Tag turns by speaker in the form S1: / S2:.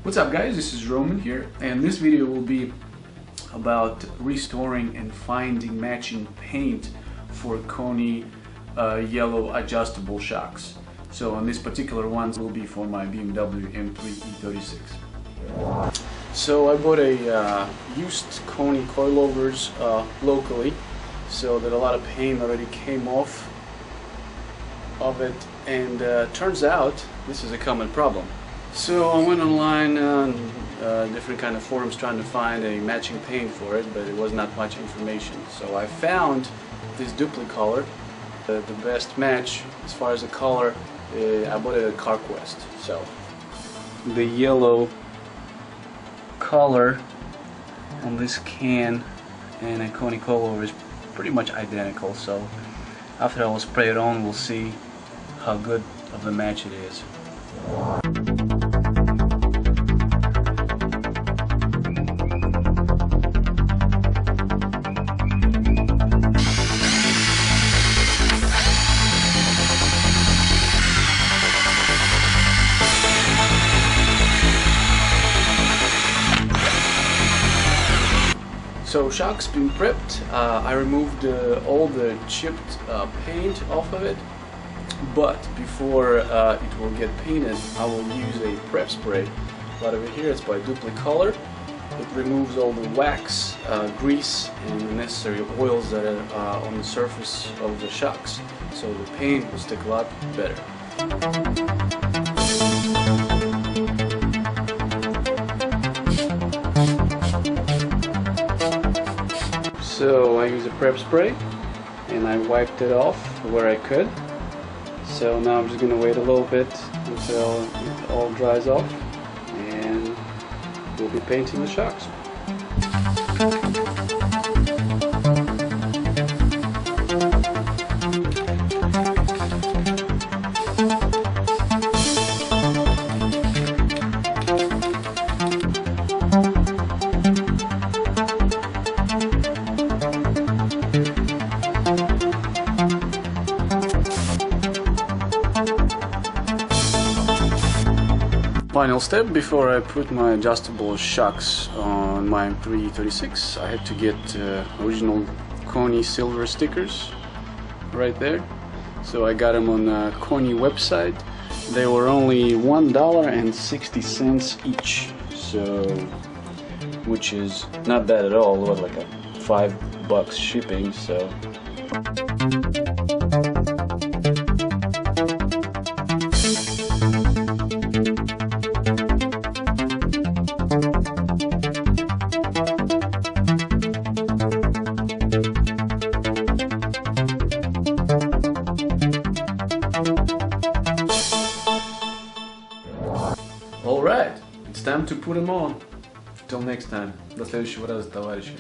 S1: What's up guys, this is Roman here, and this video will be about restoring and finding matching paint for Koni yellow adjustable shocks. So on this particular one will be for my BMW E36. So I bought a used Koni coilovers locally, so that a lot of paint already came off of it, and turns out this is a common problem. So I went online on different kind of forums trying to find a matching paint for it, but it was not much information. So I found this duplicolor, the best match as far as the color. I bought it at CarQuest. So the yellow color on this can and a Koni coilover is pretty much identical. So after I will spray it on, we'll see how good of a match it is. So shocks been prepped. I removed all the chipped paint off of it, but before it will get painted, I will use a prep spray. A lot of it here is by Duplicolor. It removes all the wax, grease, and the necessary oils that are on the surface of the shocks, so the paint will stick a lot better. So I use a prep spray and I wiped it off where I could. So now I'm just going to wait a little bit until it all dries off, and we'll be painting the shocks. Final step before I put my adjustable shocks on my E36, I had to get original Koni silver stickers right there. So I got them on the Koni website. They were only $1.60 each, so which is not bad at all. It was like a $5 shipping. So. Alright, it's time to put them on. Till next time. До следующего раза, товарищи.